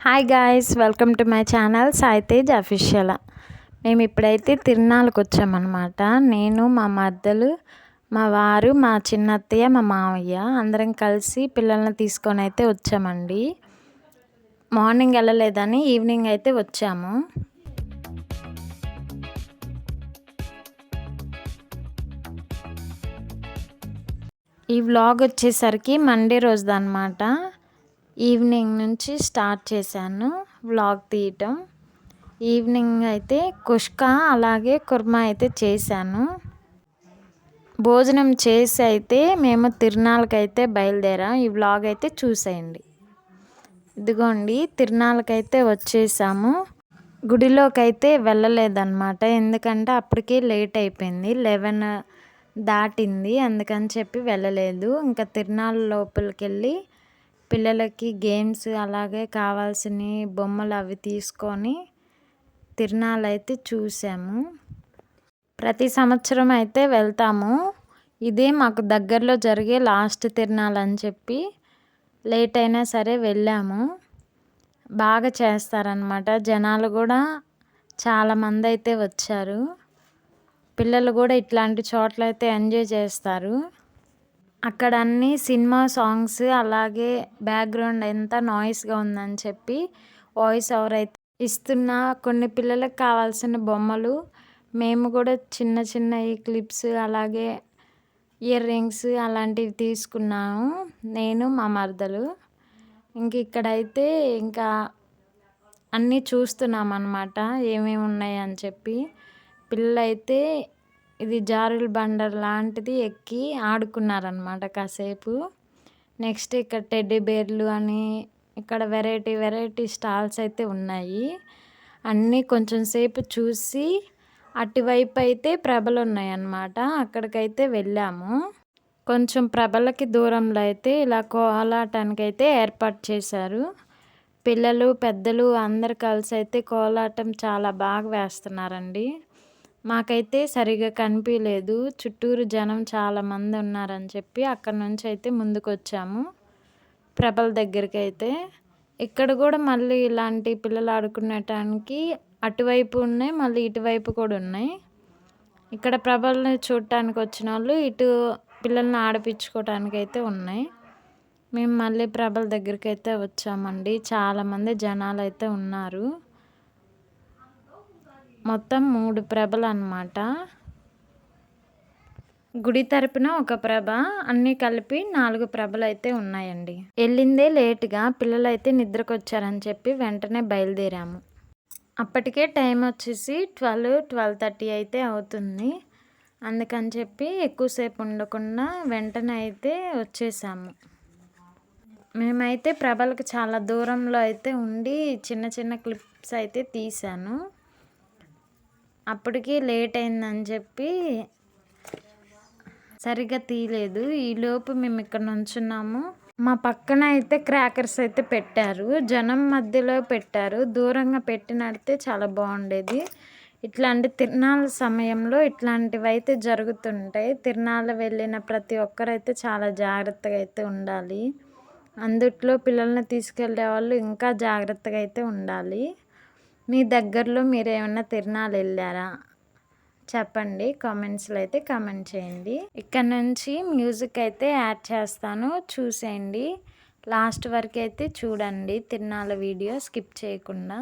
Hi guys, welcome to my channel Sai Tej official. మేము ఇప్పుడైతే తిరునాళ్ళకి వచ్చామన్నమాట. నేను, మా మద్దలు, మా వారు, మా చిన్నత్తయ్య, మా మామయ్య అందరం కలిసి పిల్లల్ని తీసుకొని అయితే వచ్చామండి. మార్నింగ్ వెళ్ళలేదని ఈవినింగ్ అయితే వచ్చాము. ఈ వ్లాగ్ వచ్చేసరికి మండే రోజుదన్నమాట. ఈవినింగ్ నుంచి స్టార్ట్ చేశాను వ్లాగ్ తీయటం. ఈవినింగ్ అయితే కుష్కా అలాగే కుర్మా అయితే చేశాను. భోజనం చేసి అయితే మేము తిరునాళ్ళకైతే బయలుదేరాం. ఈ వ్లాగ్ అయితే చూసేయండి. ఇదిగోండి, తిరునాళ్ళకైతే వచ్చేసాము. గుడిలోకి అయితే వెళ్ళలేదన్నమాట, ఎందుకంటే అప్పటికే లేట్ అయిపోయింది, 11 దాటింది. అందుకని చెప్పి వెళ్ళలేదు. ఇంకా తిరునాళ్ళ లోపలికి వెళ్ళి పిల్లలకి గేమ్స్ అలాగే కావాల్సిన బొమ్మలు అవి తీసుకొని తిరునాళ్ళు అయితే చూసాము. ప్రతి సంవత్సరం అయితే వెళ్తాము. ఇదే మాకు దగ్గరలో జరిగే లాస్ట్ తిరునాళ్ళు అని చెప్పి లేట్ అయినా సరే వెళ్ళాము. బాగా చేస్తారనమాట. జనాలు కూడా చాలామంది అయితే వచ్చారు. పిల్లలు కూడా ఇట్లాంటి చోట్ల అయితే ఎంజాయ్ చేస్తారు. అక్కడ అన్ని సినిమా సాంగ్స్ అలాగే బ్యాక్గ్రౌండ్ ఎంత నాయిస్గా ఉందని చెప్పి వాయిస్ ఓవర్ అయితే ఇస్తున్నా. కొన్ని పిల్లలకు కావాల్సిన బొమ్మలు మేము కూడా చిన్న చిన్న ఈ క్లిప్స్ అలాగే ఇయర్ రింగ్స్ అలాంటివి తీసుకున్నాము, నేను మా మరదలు. ఇక్కడైతే ఇంకా అన్నీ చూస్తున్నాం అన్నమాట, ఏమేమి ఉన్నాయి అని చెప్పి. పిల్లలైతే ఇది జారుల బండర్ లాంటిది ఎక్కి ఆడుకున్నారనమాట కాసేపు. నెక్స్ట్ ఇక్కడ టెడ్డీ బేర్లు అని ఇక్కడ వెరైటీ స్టాల్స్ అయితే ఉన్నాయి. అన్నీ కొంచెం సేపు చూసి అటువైపు అయితే ప్రభలు ఉన్నాయన్నమాట, అక్కడికైతే వెళ్ళాము. కొంచెం ప్రభలకి దూరంలో అయితే ఇలా కోలాటానికి అయితే ఏర్పాటు చేశారు. పిల్లలు పెద్దలు అందరు కలిసి అయితే కోలాటం చాలా బాగా వేస్తున్నారండి. మాకైతే సరిగా కనిపించలేదు, చుట్టూరు జనం చాలామంది ఉన్నారని చెప్పి అక్కడ నుంచి అయితే ముందుకు వచ్చాము ప్రభల దగ్గరికి అయితే. ఇక్కడ కూడా మళ్ళీ ఇలాంటి పిల్లలు ఆడుకునేటానికి అటువైపు ఉన్నాయి, మళ్ళీ ఇటువైపు కూడా ఉన్నాయి. ఇక్కడ ప్రభల్ని చూడటానికి వచ్చిన వాళ్ళు ఇటు పిల్లల్ని ఆడిపించుకోవటానికి అయితే ఉన్నాయి. మేము మళ్ళీ ప్రభల దగ్గరికి అయితే వచ్చామండి. చాలామంది జనాలు అయితే ఉన్నారు. మొత్తం 3 ప్రభలు అన్నమాట. గుడి తరపున ఒక ప్రభ, అన్నీ కలిపి 4 ప్రభలు అయితే ఉన్నాయండి. వెళ్ళిందే లేటుగా, పిల్లలు అయితే నిద్రకు వచ్చారని చెప్పి వెంటనే బయలుదేరాము. అప్పటికే టైం వచ్చేసి 12-12:30 అయితే అవుతుంది. అందుకని చెప్పి ఎక్కువసేపు ఉండకుండా వెంటనే అయితే వచ్చేసాము. మేమైతే ప్రభలకు చాలా దూరంలో అయితే ఉండి చిన్న చిన్న క్లిప్స్ అయితే తీసాను. అప్పటికి లేట్ అయిందని చెప్పి సరిగ్గా తీయలేదు. ఈలోపు మేము ఇక్కడ నుంచున్నాము. మా పక్కన అయితే క్రాకర్స్ అయితే పెట్టారు, జనం మధ్యలో పెట్టారు. దూరంగా పెట్టినడితే చాలా బాగుండేది. ఇట్లాంటి తిరునాళ్ళ సమయంలో ఇట్లాంటివి అయితే జరుగుతుంటాయి. తిరునాళ్ళ వెళ్ళిన ప్రతి ఒక్కరైతే చాలా జాగ్రత్తగా అయితే ఉండాలి. అందుట్లో పిల్లల్ని తీసుకెళ్ళే వాళ్ళు ఇంకా జాగ్రత్తగా అయితే ఉండాలి. మీ దగ్గరలో మీరు ఏమన్నా తిరునాళ్ళు వెళ్ళారా చెప్పండి, కామెంట్స్లో అయితే కామెంట్ చేయండి. ఇక్కడ నుంచి మ్యూజిక్ అయితే యాడ్ చేస్తాను, చూసేయండి. లాస్ట్ వరకు అయితే చూడండి తిరునాళ్ళ వీడియో స్కిప్ చేయకుండా.